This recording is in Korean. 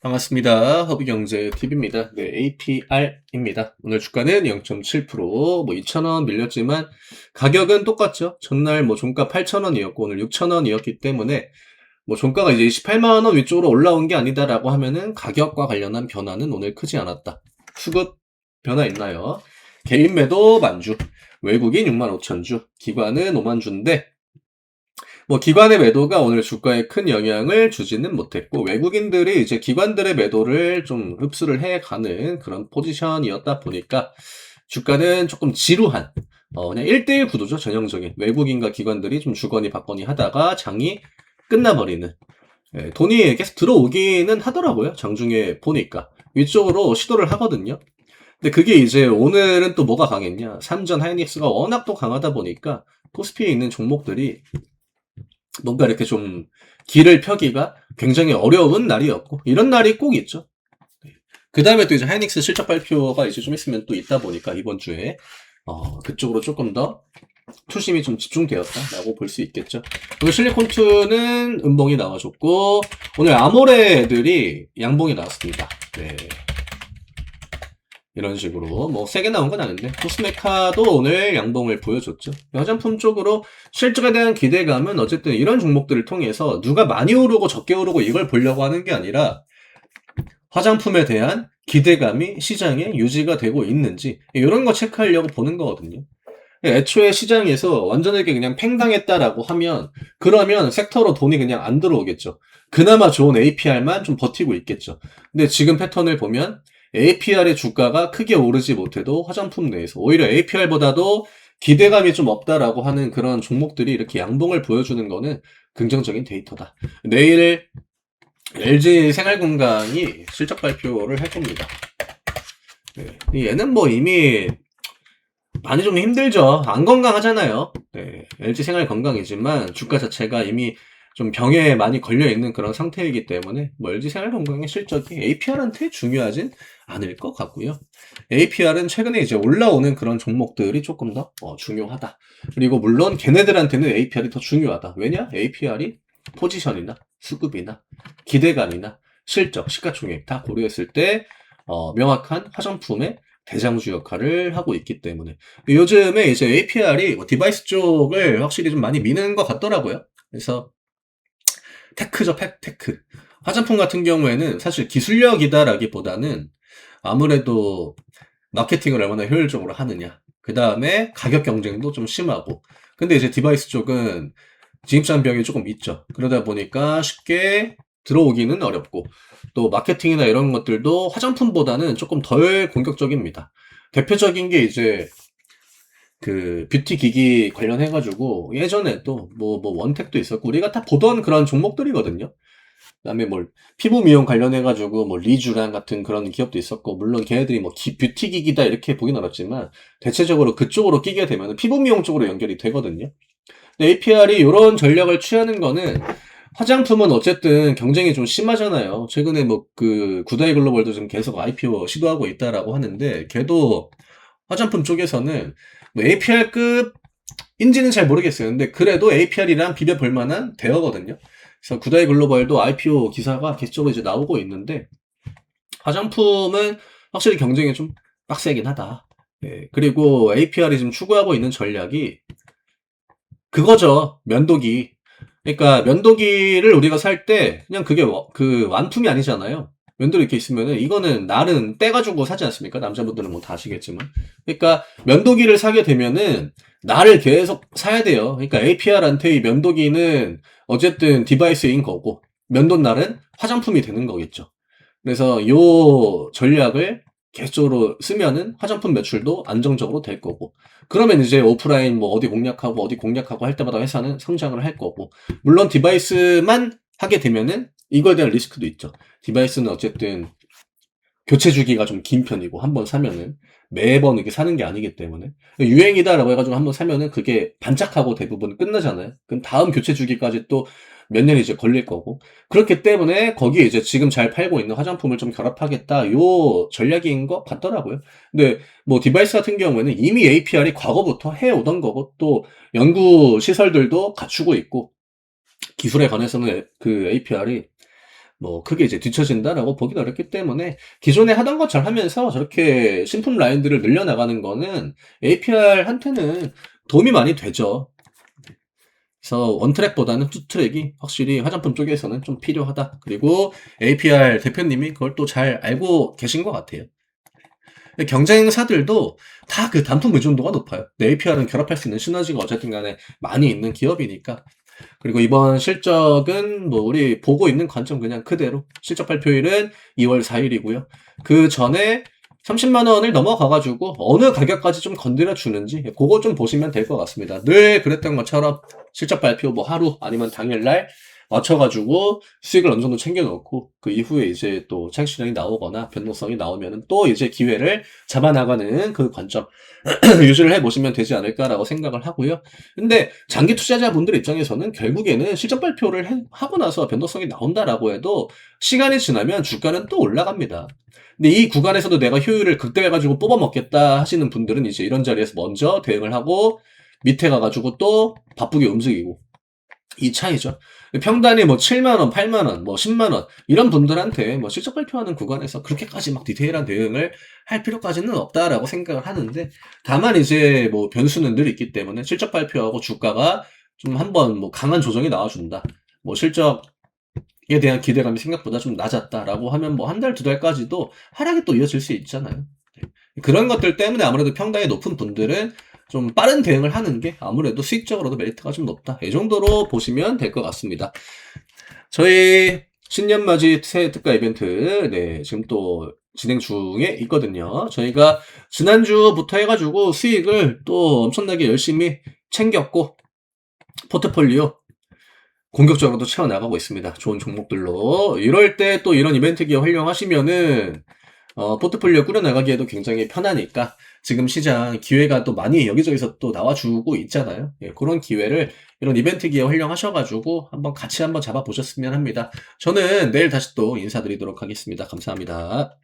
반갑습니다. 허브경제TV입니다. 네, APR입니다. 오늘 주가는 0.7%, 2,000원 밀렸지만 가격은 똑같죠. 전날 종가 8,000원이었고 오늘 6,000원이었기 때문에 종가가 이제 28만원 위쪽으로 올라온 게 아니다라고 하면은 가격과 관련한 변화는 오늘 크지 않았다. 수급 변화 있나요? 개인 매도 만주, 외국인 65,000주, 기관은 5만주인데 기관의 매도가 오늘 주가에 큰 영향을 주지는 못했고, 외국인들이 이제 기관들의 매도를 좀 흡수를 해가는 그런 포지션이었다 보니까, 주가는 조금 지루한, 그냥 1대1 구도죠, 전형적인. 외국인과 기관들이 좀 주거니 받거니 하다가 장이 끝나버리는. 돈이 계속 들어오기는 하더라고요, 장중에 보니까. 위쪽으로 시도를 하거든요. 근데 그게 이제 오늘은 또 뭐가 강했냐. 삼전 하이닉스가 워낙 또 강하다 보니까, 코스피에 있는 종목들이 뭔가 이렇게 좀 길을 펴기가 굉장히 어려운 날이었고, 이런 날이 꼭 있죠. 그 다음에 또 이제 하이닉스 실적 발표가 이제 좀 있으면 또 있다 보니까 이번 주에 그쪽으로 조금 더 투심이 좀 집중되었다라고 볼 수 있겠죠. 오늘 실리콘투는 음봉이 나와줬고, 오늘 아모레들이 양봉이 나왔습니다. 네. 이런 식으로 세게 나온 건 아닌데 코스메카도 오늘 양봉을 보여줬죠. 화장품 쪽으로 실적에 대한 기대감은 어쨌든 이런 종목들을 통해서 누가 많이 오르고 적게 오르고 이걸 보려고 하는 게 아니라 화장품에 대한 기대감이 시장에 유지가 되고 있는지 이런 거 체크하려고 보는 거거든요. 애초에 시장에서 완전하게 그냥 팽당했다라고 하면 그러면 섹터로 돈이 그냥 안 들어오겠죠. 그나마 좋은 APR만 좀 버티고 있겠죠. 근데 지금 패턴을 보면 APR의 주가가 크게 오르지 못해도 화장품 내에서 오히려 APR보다도 기대감이 좀 없다라고 하는 그런 종목들이 이렇게 양봉을 보여주는 거는 긍정적인 데이터다. 내일 LG 생활건강이 실적 발표를 할 겁니다. 네. 얘는 이미 많이 좀 힘들죠. 안 건강하잖아요. 네. LG 생활건강이지만 주가 자체가 이미 좀 병에 많이 걸려있는 그런 상태이기 때문에 LG 생활건강의 실적이 APR한테 중요하진 않을 것 같고요. APR은 최근에 이제 올라오는 그런 종목들이 조금 더 중요하다. 그리고 물론 걔네들한테는 APR이 더 중요하다. 왜냐? APR이 포지션이나 수급이나 기대감이나 실적, 시가총액 다 고려했을 때 명확한 화장품의 대장주 역할을 하고 있기 때문에 요즘에 이제 APR이 디바이스 쪽을 확실히 좀 많이 미는 것 같더라고요. 그래서 테크죠, 테크. 화장품 같은 경우에는 사실 기술력이다라기보다는 아무래도 마케팅을 얼마나 효율적으로 하느냐. 그 다음에 가격 경쟁도 좀 심하고. 근데 이제 디바이스 쪽은 진입장벽이 조금 있죠. 그러다 보니까 쉽게 들어오기는 어렵고, 또 마케팅이나 이런 것들도 화장품보다는 조금 덜 공격적입니다. 대표적인 게 이제 그 뷰티 기기 관련해가지고 예전에 또 원택도 있었고 우리가 다 보던 그런 종목들이거든요. 그다음에 피부 미용 관련해가지고 리쥬란 같은 그런 기업도 있었고, 물론 걔네들이 뷰티 기기다 이렇게 보긴 어렵지만 대체적으로 그쪽으로 끼게 되면 피부 미용 쪽으로 연결이 되거든요. 근데 APR이 이런 전략을 취하는 거는 화장품은 어쨌든 경쟁이 좀 심하잖아요. 최근에 그 구다이 글로벌도 지금 계속 IPO 시도하고 있다라고 하는데 걔도 화장품 쪽에서는 APR급인지는 잘 모르겠어요. 근데 그래도 APR이랑 비벼볼 만한 대어거든요. 그래서 구다이 글로벌도 IPO 기사가 계속적으로 이제 나오고 있는데 화장품은 확실히 경쟁이 좀 빡세긴 하다. 예, 그리고 APR이 지금 추구하고 있는 전략이 그거죠. 면도기. 그러니까 면도기를 우리가 살 때 그냥 그게 그 완품이 아니잖아요. 면도기 이렇게 있으면은 이거는 날은 떼가지고 사지 않습니까? 남자분들은 다 아시겠지만. 그러니까 면도기를 사게 되면은 날을 계속 사야 돼요. 그러니까 APR한테 이 면도기는 어쨌든 디바이스인 거고 면도 날은 화장품이 되는 거겠죠. 그래서 요 전략을 계속적으로 쓰면은 화장품 매출도 안정적으로 될 거고, 그러면 이제 오프라인 어디 공략하고 할 때마다 회사는 성장을 할 거고, 물론 디바이스만 하게 되면은 이거에 대한 리스크도 있죠. 디바이스는 어쨌든 교체 주기가 좀 긴 편이고 한번 사면은 매번 이렇게 사는 게 아니기 때문에 유행이다라고 해가지고 한번 사면은 그게 반짝하고 대부분 끝나잖아요. 그럼 다음 교체 주기까지 또 몇 년이 이제 걸릴 거고, 그렇기 때문에 거기에 이제 지금 잘 팔고 있는 화장품을 좀 결합하겠다 요 전략인 것 같더라고요. 근데 디바이스 같은 경우에는 이미 APR이 과거부터 해오던 거고, 또 연구 시설들도 갖추고 있고, 기술에 관해서는 그 APR이 뭐 크게 이제 뒤처진다라고 보긴 어렵기 때문에 기존에 하던 것 잘 하면서 저렇게 신품 라인들을 늘려나가는 거는 APR한테는 도움이 많이 되죠. 그래서 원트랙보다는 투트랙이 확실히 화장품 쪽에서는 좀 필요하다. 그리고 APR 대표님이 그걸 또 잘 알고 계신 것 같아요. 경쟁사들도 다 그 단품 의존도가 높아요. APR은 결합할 수 있는 시너지가 어쨌든 간에 많이 있는 기업이니까. 그리고 이번 실적은 뭐 우리 보고 있는 관점 그냥 그대로 실적 발표일은 2월 4일이고요. 그 전에 30만 원을 넘어가가지고 어느 가격까지 좀 건드려 주는지 그거 좀 보시면 될 것 같습니다. 늘 그랬던 것처럼 실적 발표 뭐 하루 아니면 당일날 맞춰가지고 수익을 어느 정도 챙겨놓고 그 이후에 이제 또 차익 실현이 나오거나 변동성이 나오면은 또 이제 기회를 잡아나가는 그 관점 유지를 해보시면 되지 않을까라고 생각을 하고요. 근데 장기 투자자분들 입장에서는 결국에는 실적 발표를 하고 나서 변동성이 나온다라고 해도 시간이 지나면 주가는 또 올라갑니다. 근데 이 구간에서도 내가 효율을 극대화해가지고 뽑아먹겠다 하시는 분들은 이제 이런 자리에서 먼저 대응을 하고 밑에 가가지고 또 바쁘게 움직이고 이 차이죠. 평단이 뭐 7만원, 8만원, 뭐 10만원, 이런 분들한테 뭐 실적 발표하는 구간에서 그렇게까지 막 디테일한 대응을 할 필요까지는 없다라고 생각을 하는데, 다만 이제 뭐 변수는 늘 있기 때문에 실적 발표하고 주가가 좀 한번 뭐 강한 조정이 나와준다. 뭐 실적에 대한 기대감이 생각보다 좀 낮았다라고 하면 뭐 한 달, 두 달까지도 하락이 또 이어질 수 있잖아요. 그런 것들 때문에 아무래도 평단이 높은 분들은 좀 빠른 대응을 하는 게 아무래도 수익적으로도 메리트가 좀 높다. 이 정도로 보시면 될 것 같습니다. 저희 신년맞이 새해 특가 이벤트, 네, 지금 또 진행 중에 있거든요. 저희가 지난주부터 해가지고 수익을 또 엄청나게 열심히 챙겼고, 포트폴리오 공격적으로도 채워나가고 있습니다. 좋은 종목들로. 이럴 때 또 이런 이벤트 기회 활용하시면은 포트폴리오 꾸려나가기에도 굉장히 편하니까 지금 시장 기회가 또 많이 여기저기서 또 나와주고 있잖아요. 예, 그런 기회를 이런 이벤트 기회 활용하셔가지고 한번 같이 한번 잡아보셨으면 합니다. 저는 내일 다시 또 인사드리도록 하겠습니다. 감사합니다.